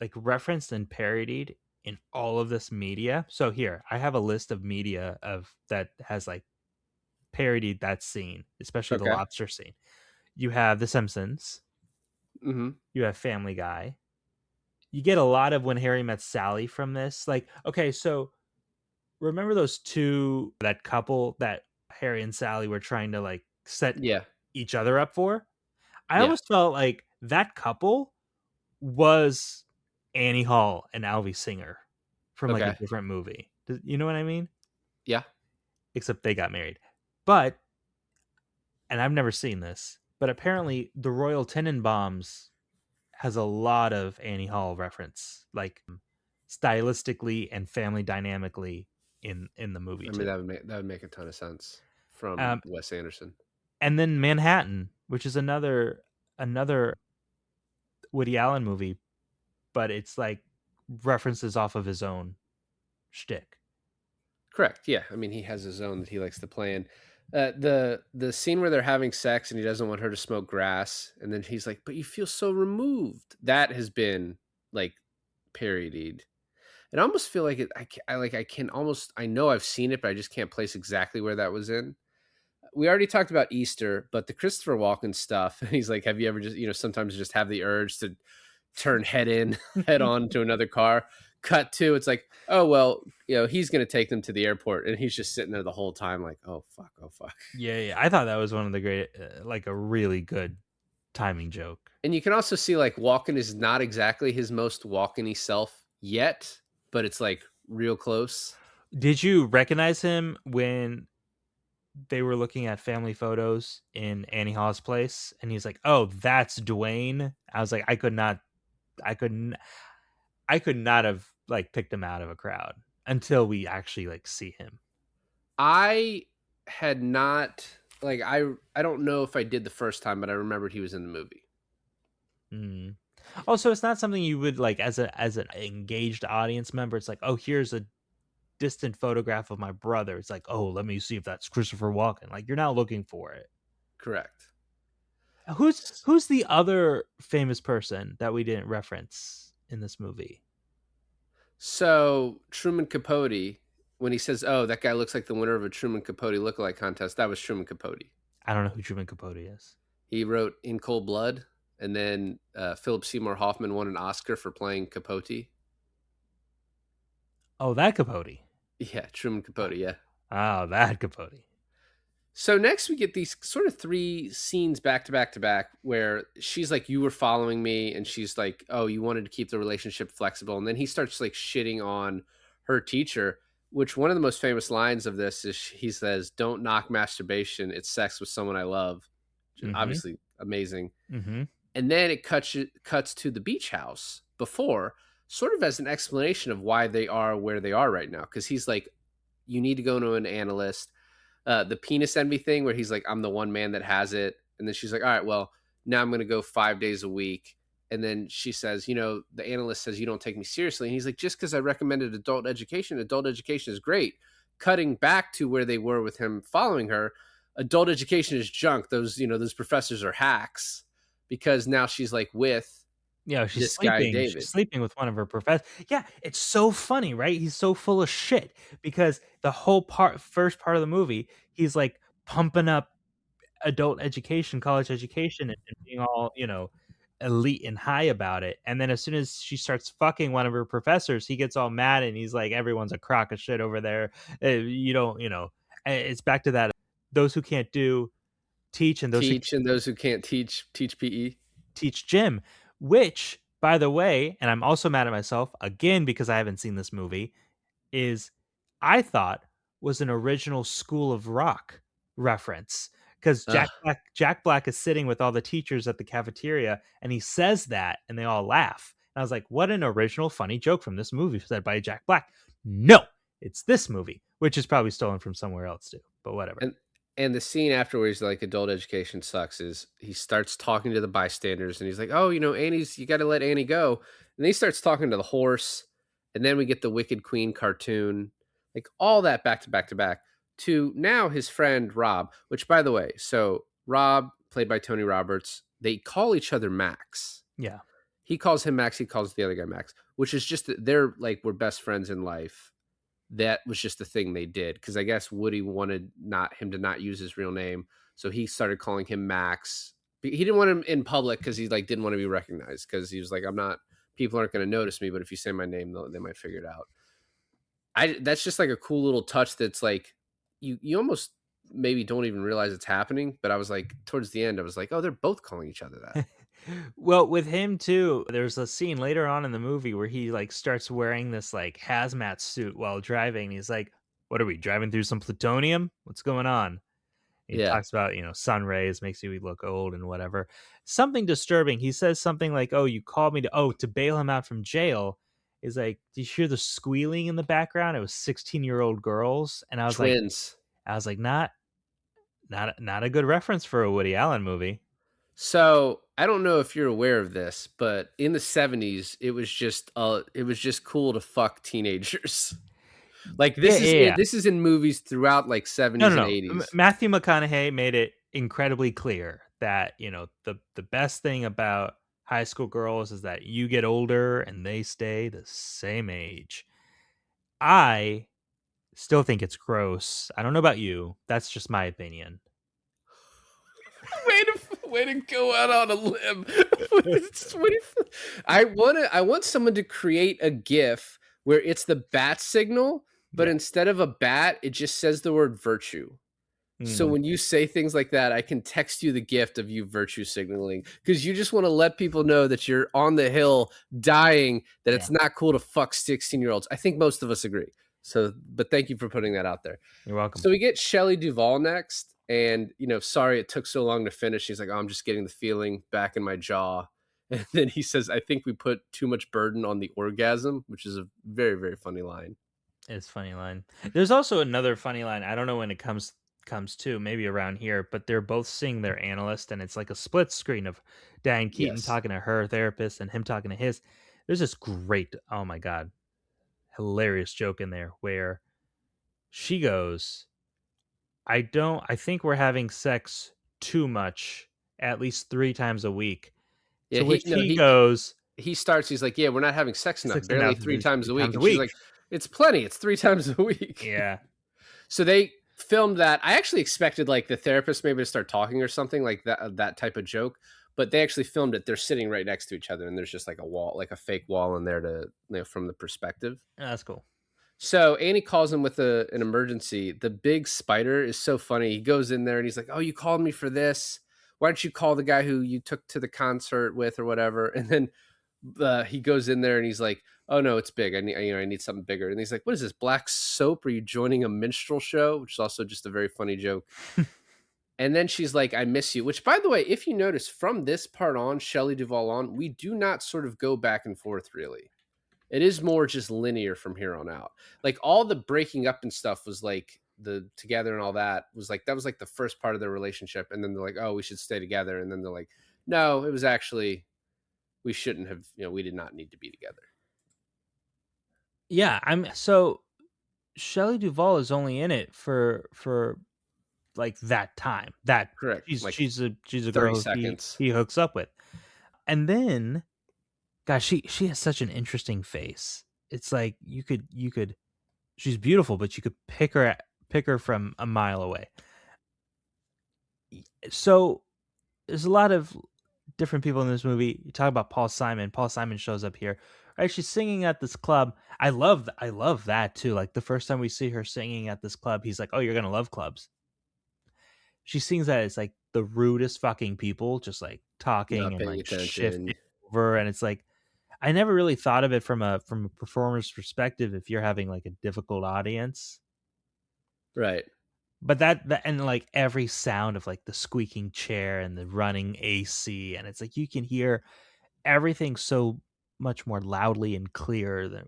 like referenced and parodied in all of this media. So here, I have a list of media of that has like parodied that scene, especially the Okay. lobster scene. You have The Simpsons, Mhm. you have Family Guy. You get a lot of When Harry Met Sally from this. Like, okay, so remember those two, that couple that Harry and Sally were trying to like set Yeah. each other up for? I Yeah. always felt like that couple was Annie Hall and Alvy Singer from like a Okay. different movie. You know what I mean? Yeah. Except they got married. But, and I've never seen this, but apparently the Royal Tenenbaums has a lot of Annie Hall reference, like stylistically and family dynamically in the movie I mean, too. that would make a ton of sense from Um, Wes Anderson. and then Manhattan, which is another Woody Allen movie, but it's like references off of his own shtick. Correct. Yeah. I mean, he has his own that he likes to play in. The scene where they're having sex and he doesn't want her to smoke grass, and then he's like, "But you feel so removed." That has been like parodied. And I almost feel like it. I can almost. I know I've seen it, but I just can't place exactly where that was in. We already talked about Easter, but the Christopher Walken stuff. He's like, "Have you ever just sometimes just have the urge to turn head in, head on to another car?" Cut to it's like, oh well, he's gonna take them to the airport, and he's just sitting there the whole time, like, oh fuck, oh fuck. Yeah, yeah, I thought that was one of the great, like a really good timing joke. And you can also see like Walken is not exactly his most Walken-y self yet, but it's like real close. Did you recognize him when they were looking at family photos in Annie Hall's place? And he's like, "Oh, that's Dwayne." I was like, I couldn't, I could not have like picked him out of a crowd until we actually like see him. I had not like I don't know if I did the first time, but I remembered he was in the movie. Mm. Also, it's not something you would like as an engaged audience member. It's like, oh, here's a distant photograph of my brother. It's like, oh, let me see if that's Christopher Walken. Like, you're not looking for it. Correct. Who's the other famous person that we didn't reference in this movie? So Truman Capote, when he says, "Oh, that guy looks like the winner of a Truman Capote lookalike contest," that was Truman Capote. I don't know who Truman Capote is. He wrote In Cold Blood, and then Philip Seymour Hoffman won an Oscar for playing Capote. Oh, that Capote. Yeah, Truman Capote. Yeah. Oh, that Capote. So next we get these sort of three scenes back to back to back where she's like, "You were following me," and she's like, "Oh, you wanted to keep the relationship flexible," and then he starts like shitting on her teacher. Which one of the most famous lines of this is he says, "Don't knock masturbation. It's sex with someone I love." Mm-hmm. Obviously amazing. Mm-hmm. And then it cuts to the beach house before, sort of as an explanation of why they are where they are right now. Because he's like, "You need to go to an analyst." The penis envy thing where he's like, "I'm the one man that has it," and then she's like, "All right, well, now I'm going to go 5 days a week." And then she says, "The analyst says you don't take me seriously," and he's like, "Just because I recommended adult education is great." Cutting back to where they were with him following her, adult education is junk. Those professors are hacks, because now she's like with Yeah, this guy She's David. sleeping with one of her professors. Yeah, it's so funny, right? He's so full of shit because the whole first part of the movie, he's like pumping up adult education, college education, and being all, elite and high about it. And then as soon as she starts fucking one of her professors, he gets all mad and he's like, everyone's a crock of shit over there. You don't, it's back to that. Those who can't do, teach, and those who Teach, and those who can't teach PE. teach Jim, which, by the way, and I'm also mad at myself again because I haven't seen this movie, is I thought was an original School of Rock reference because Ugh. Jack Black is sitting with all the teachers at the cafeteria and he says that and they all laugh. And I was like, what an original funny joke from this movie said by Jack Black. No, it's this movie, which is probably stolen from somewhere else too, but whatever. And And the scene afterwards, like, adult education sucks, is he starts talking to the bystanders, and he's like, "Oh, Annie's you gotta let Annie go." And then he starts talking to the horse, and then we get the Wicked Queen cartoon, like, all that back to back to back, to now his friend Rob, which, by the way, so Rob, played by Tony Roberts, they call each other Max. Yeah. He calls him Max, he calls the other guy Max, which is just that they're, like, we're best friends in life. That was just the thing they did, because I guess Woody wanted not him to not use his real name, so he started calling him Max. He didn't want him in public because he, like, didn't wanna be recognized, because he was like, "I'm not people aren't gonna notice me, but if you say my name, they might figure it out." I That's just, like, a cool little touch that's, like, you almost maybe don't even realize it's happening, but I was like, towards the end, I was like, "Oh, they're both calling each other that." Well, with him too, there's a scene later on in the movie where he like starts wearing this like hazmat suit while driving. He's like, "What are we driving through some plutonium? What's going on?" He Yeah. talks about, sun rays makes you look old and whatever. Something disturbing. He says something like, "Oh, you called me to bail him out from jail." Is like, "Do you hear the squealing in the background?" It was 16-year-old girls, and Twins. not a good reference for a Woody Allen movie. So, I don't know if you're aware of this, but in the '70s, it was just cool to fuck teenagers. Like, Yeah, yeah, yeah. this is in movies throughout, like, No, no, '70s and no. '80s. Matthew McConaughey made it incredibly clear that, the best thing about high school girls is that you get older and they stay the same age. I still think it's gross. I don't know about you. That's just my opinion. Way to go out on a limb. I want someone to create a GIF where it's the bat signal, but Yeah. instead of a bat, it just says the word virtue. So Mm, when you say things like that, I can text you the gift of you virtue signaling, because you just want to let people know that you're on the hill dying, that yeah. it's not cool to fuck 16-year-olds. I think most of us agree. So, but thank you for putting that out there. You're welcome. So we get Shelley Duvall next, and sorry it took so long to finish. He's like, "Oh, I'm just getting the feeling back in my jaw." And then he says, "I think we put too much burden on the orgasm," which is a very, very funny line. It's a funny line. There's also another funny line. I don't know when it comes to, maybe around here, but they're both seeing their analyst, and it's like a split screen of Diane Keaton Yes. talking to her therapist and him talking to his. There's this great, oh my god, hilarious joke in there where she goes, I think we're having sex too much, at least 3 times a week." Yeah, To which he no, he goes, he starts, he's like, "Yeah, we're not having sex enough, "Six barely enough, 3 there's times three a week." times a And she's week." like, "It's plenty, it's 3 times a week." Yeah. So they filmed that. I actually expected, like, the therapist maybe to start talking or something like that type of joke, but they actually filmed it. They're sitting right next to each other, and there's just, like, a wall, like a fake wall in there to, from the perspective. That's cool. So Annie calls him with an emergency. The big spider is so funny. He goes in there and he's like, "Oh, you called me for this. Why don't you call the guy who you took to the concert with or whatever?" And then he goes in there and he's like, "Oh no, it's big. I need something bigger." And he's like, "What is this, black soap? Are you joining a minstrel show?" Which is also just a very funny joke. And then she's like, "I miss you." Which, by the way, if you notice from this part on, Shelley Duvall on, we do not sort of go back and forth really. It is more just linear from here on out. Like, all the breaking up and stuff was like the together, and all that was like the first part of their relationship. And then they're like, "Oh, we should stay together." And then they're like, "No, it was actually, we shouldn't have, we did not need to be together." Yeah, so Shelley Duvall is only in it for like that time. That Correct. she's Like she's a 30 girl who he seconds. he hooks up with. And then gosh, she has such an interesting face. It's like you could she's beautiful, but you could pick her from a mile away. So there's a lot of different people in this movie. You talk about Paul Simon. Paul Simon shows up here. Right, she's singing at this club. I love that too. Like the first time we see her singing at this club, he's like, "Oh, you're gonna love clubs." She sings that it's like the rudest fucking people, just like talking Not and paying like attention. shifting over, and it's like I never really thought of it from a performer's perspective if you're having like a difficult audience. Right. But that and like every sound of like the squeaking chair and the running AC, and it's like you can hear everything so much more loudly and clear than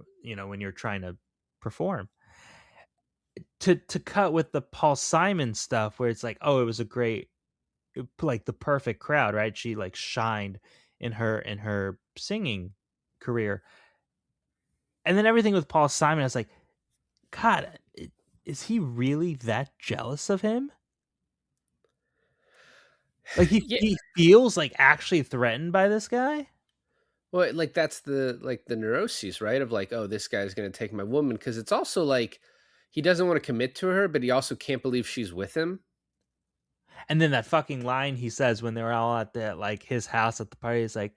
when you're trying to perform. to cut with the Paul Simon stuff where it's like, oh, it was a great, like the perfect crowd, right? She like shined in her singing career. And then everything with Paul Simon, I was like, God, is he really that jealous of him? Like Yeah. he feels like actually threatened by this guy? Well, like that's the neuroses, right? Of like, oh, this guy's gonna take my woman, because it's also like he doesn't want to commit to her, but he also can't believe she's with him. And then that fucking line he says when they're all at the like his house at the party is like,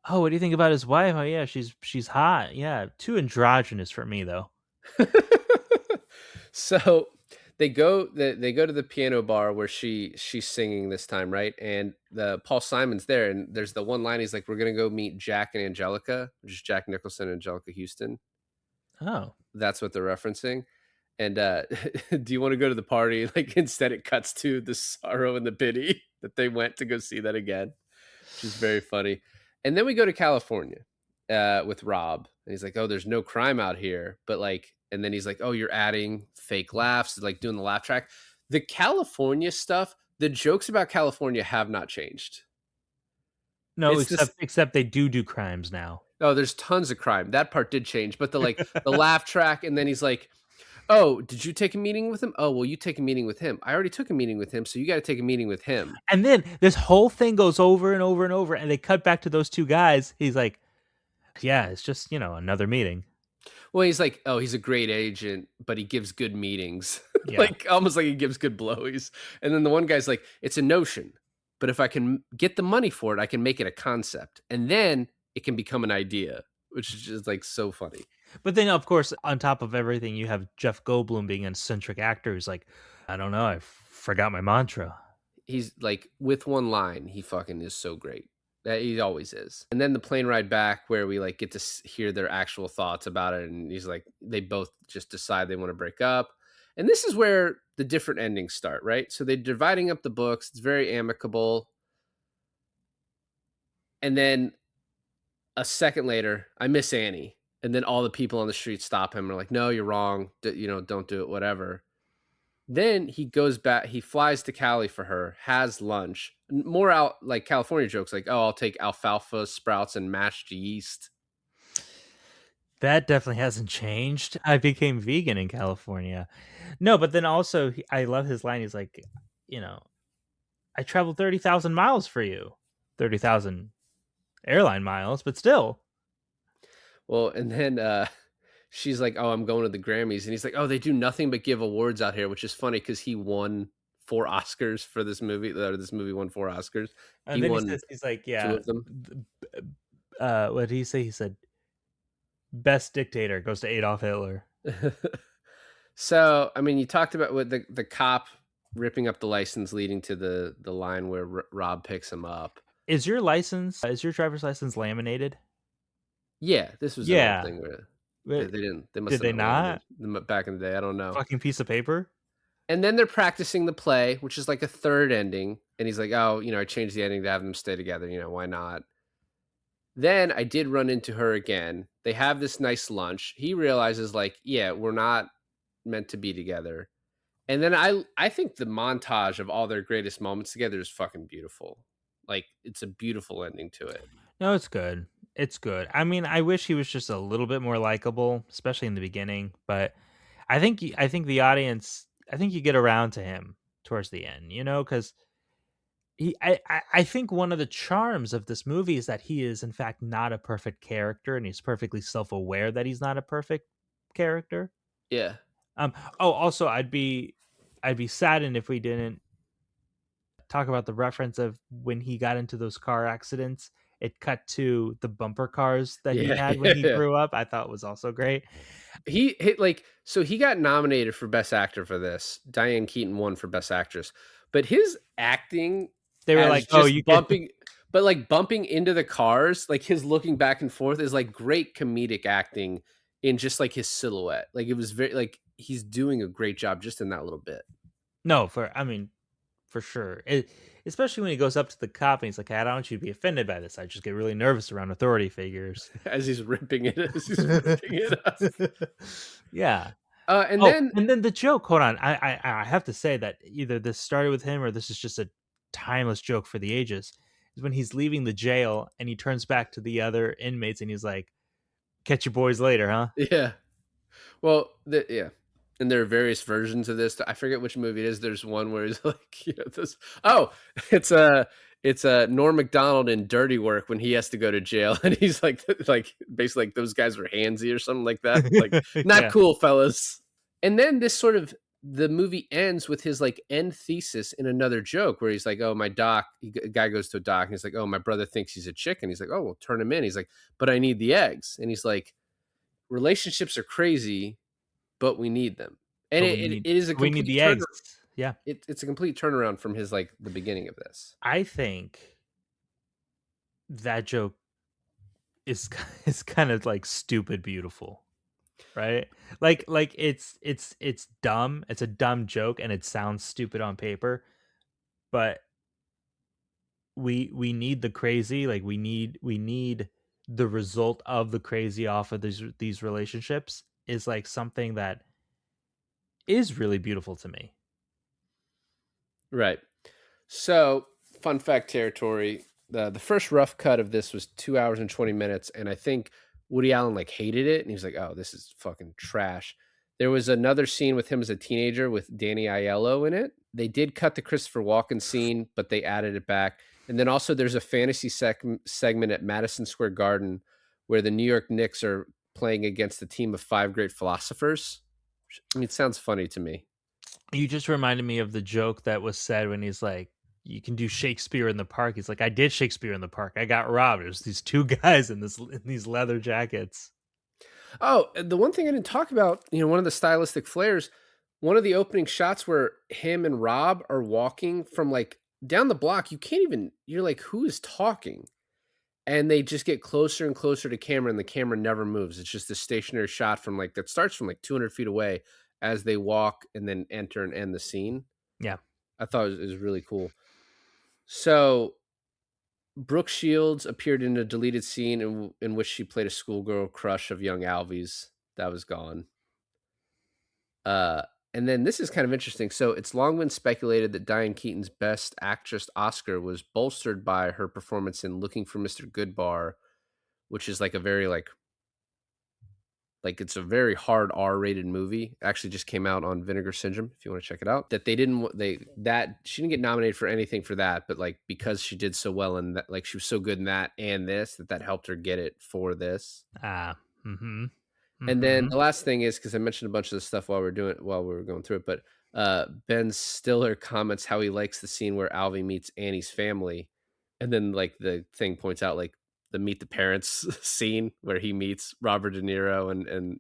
"Oh, what do you think about his wife? Oh yeah, she's hot. Yeah, too androgynous for me though." So they go to the piano bar where she's singing this time, right? And the Paul Simon's there, and there's the one line he's like, "We're gonna go meet Jack and Angelica," which is Jack Nicholson and Angelica Houston. Oh. That's what they're referencing. And do you want to go to the party? Like instead, it cuts to the sorrow and the pity that they went to go see that again, which is very funny. And then we go to California with Rob, and he's like, "Oh, there's no crime out here," but like, and then he's like, "Oh, you're adding fake laughs, like doing the laugh track." The California stuff, the jokes about California have not changed. No, It's this. except they do crimes now. Oh, there's tons of crime. That part did change, but the like the laugh track, and then he's like, "Oh, did you take a meeting with him? Oh, well, you take a meeting with him. I already took a meeting with him, so you got to take a meeting with him." And then this whole thing goes over and over and over, and they cut back to those two guys. He's like, "Yeah, it's just, another meeting." Well, he's like, "Oh, he's a great agent, but he gives good meetings." Yeah. Like almost like he gives good blowies. And then the one guy's like, "It's a notion, but if I can get the money for it, I can make it a concept, and then it can become an idea," which is just like so funny. But then, of course, on top of everything, you have Jeff Goldblum being an eccentric actor who's like, "I don't know, I forgot my mantra." He's like with one line, he fucking is so great. That he always is. And then the plane ride back where we like get to hear their actual thoughts about it, and he's like, they both just decide they want to break up. And this is where the different endings start, right? So they're dividing up the books. It's very amicable. And then a second later, I miss Annie. And then all the people on the street stop him and are like, "No, you're wrong. Don't do it, whatever." Then he goes back, he flies to Cali for her, has lunch. More out like California jokes, like, "Oh, I'll take alfalfa sprouts and mashed yeast." That definitely hasn't changed. I became vegan in California. No, but then also, I love his line. He's like, you know, I traveled 30,000 miles for you. 30,000 airline miles, but still. Well, and then she's like, "Oh, I'm going to the Grammys." And he's like, "Oh, they do nothing but give awards out here," which is funny because he won 4 Oscars for this movie. Or this movie won 4 Oscars. And He then he won says, he's like, two yeah. of them. What did he say? He said, best dictator goes to Adolf Hitler. So, I mean, you talked about with the cop ripping up the license leading to the line where Rob picks him up. Is your driver's license laminated? Yeah, this was an old Yeah. thing where Wait, they didn't. They must did have they not laminated not? them back in the day. I don't know. Fucking piece of paper? And then they're practicing the play, which is like a third ending. And he's like, "Oh, I changed the ending to have them stay together. Why not?" Then I did run into her again. They have this nice lunch. He realizes, like, yeah, we're not meant to be together. And then I think the montage of all their greatest moments together is fucking beautiful. Like, it's a beautiful ending to it. No, it's good. It's good. I mean, I wish he was just a little bit more likable, especially in the beginning. But I think the audience, I think you get around to him towards the end, because I think one of the charms of this movie is that he is in fact not a perfect character, and he's perfectly self aware that he's not a perfect character. Yeah. Oh, also, I'd be saddened if we didn't talk about the reference of when he got into those car accidents. It cut to the bumper cars that he Yeah. had when he Yeah. grew up. I thought was also great. He hit like, so he got nominated for Best Actor for this. Diane Keaton won for Best Actress. But his acting They were as like, "Oh, just you can." bumping, but like bumping into the cars, like his looking back and forth is like great comedic acting in just like his silhouette. Like it was very like he's doing a great job just in that little bit. No, for sure. Especially when he goes up to the cop and he's like, "I don't want you to be offended by this. I just get really nervous around authority figures." As he's ripping it up. Yeah. And Oh, then and then the joke, hold on, I have to say that either this started with him or this is just a timeless joke for the ages, is when he's leaving the jail and he turns back to the other inmates and he's like, "Catch you boys later, huh?" yeah. Well, yeah, and there are various versions of this. I forget which movie it is. There's one where he's like, this. Oh, it's a it's a Norm Macdonald in Dirty Work when he has to go to jail, and he's like basically like those guys were handsy or something like that. Like, not Yeah. cool, fellas. And then this sort of the movie ends with his like end thesis in another joke where he's like, "Oh, my doc." A guy goes to a doc and he's like, "Oh, my brother thinks he's a chicken." He's like, "Oh, well, turn him in." He's like, "But I need the eggs," and he's like, relationships are crazy, but we need them. And But it is a we need complete the eggs. Yeah. it's a complete turnaround from his like the beginning of this. I think that joke is is kind of like stupid beautiful, right? Like it's dumb. It's a dumb joke and it sounds stupid on paper, but we need the crazy, like we need the result of the crazy off of these relationships is like something that is really beautiful to me. Right. So, fun fact territory. The first rough cut of this was 2 hours and 20 minutes, and I think Woody Allen like hated it, and he was like, "Oh, this is fucking trash." There was another scene with him as a teenager with Danny Aiello in it. They did cut the Christopher Walken scene, but they added it back. And then also there's a fantasy segment at Madison Square Garden where the New York Knicks are playing against a team of five great philosophers. I mean, it sounds funny to me. You just reminded me of the joke that was said when he's like, "You can do Shakespeare in the park." He's like, "I did Shakespeare in the park. I got robbed. It was these two guys in these leather jackets." Oh, the one thing I didn't talk about, one of the stylistic flares, one of the opening shots where him and Rob are walking from like down the block, you can't even, you're like, who is talking? And they just get closer and closer to camera, and the camera never moves. It's just a stationary shot from like that starts from like 200 feet away as they walk and then enter and end the scene. Yeah. I thought it was really cool. So Brooke Shields appeared in a deleted scene in which she played a schoolgirl crush of young Alvy's. That was gone. Uh, and then this is kind of interesting. So it's long been speculated that Diane Keaton's Best Actress Oscar was bolstered by her performance in Looking for Mr. Goodbar, which is like a very like it's a very hard R-rated movie. Actually, just came out on Vinegar Syndrome. If you want to check it out, that they didn't they that she didn't get nominated for anything for that, but like because she did so well in that, like she was so good in that and this that helped her get it for this. Ah. Mm-hmm. And then Mm-hmm. the last thing is because I mentioned a bunch of the stuff while we were going through it, but Ben Stiller comments how he likes the scene where Alvy meets Annie's family, and then like the thing points out like the meet the parents scene where he meets Robert De Niro and.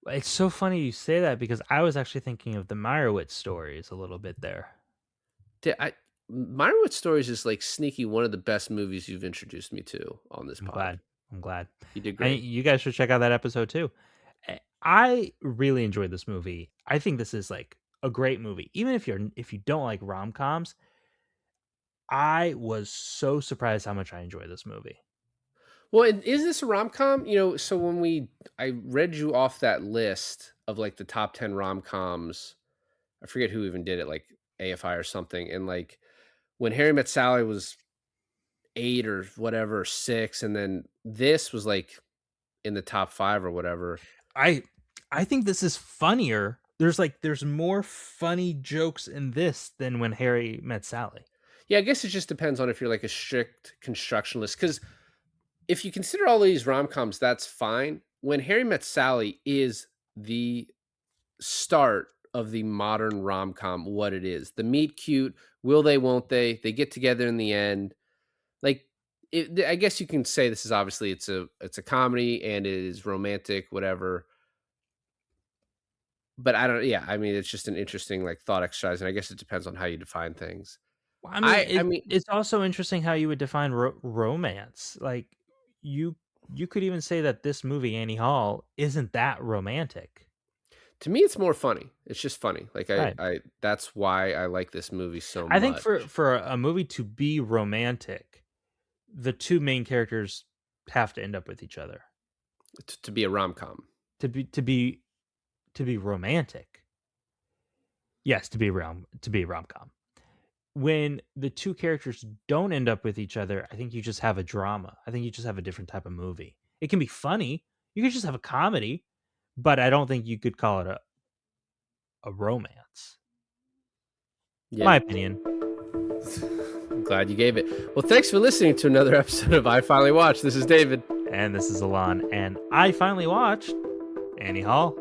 It's so funny you say that because I was actually thinking of the Meyerowitz stories a little bit there. Meyerowitz Stories is like sneaky one of the best movies you've introduced me to on this I'm pod. glad. I'm glad. You did And great. you guys should check out that episode too. I really enjoyed this movie. I think this is like a great movie. Even if you don't like rom-coms, I was so surprised how much I enjoy this movie. Well, and is this a rom com? So when I read you off that list of like the top 10 rom coms, I forget who even did it, like AFI or something. And like when Harry Met Sally was 8 or whatever, or 6, and then this was like in the top 5 or whatever. I I think this is funnier. There's more funny jokes in this than when Harry met Sally. Yeah, I guess it just depends on if you're like a strict constructionalist. Because if you consider all these rom coms, that's fine. When Harry Met Sally is the start of the modern rom com, what it is. The meet cute, will they, won't they? They get together in the end. Like, I guess you can say this is obviously it's a comedy and it is romantic, whatever. But I don't. Yeah, I mean, it's just an interesting like thought exercise, and I guess it depends on how you define things. Well, I mean, I mean, it's also interesting how you would define romance. Like you you could even say that this movie Annie Hall isn't that romantic. to me, it's more funny. It's just funny. Like Right. I that's why I like this movie so I think much. for a movie to be romantic, the two main characters have to end up with each other. To be a rom com. To be to be romantic. Yes, to be rom-com. When the two characters don't end up with each other, I think you just have a drama. I think you just have a different type of movie. It can be funny. You could just have a comedy, but I don't think you could call it a romance. Yeah. My opinion. I'm glad you gave it. Well, thanks for listening to another episode of I Finally Watched. This is David. And this is Alon, and I finally watched Annie Hall.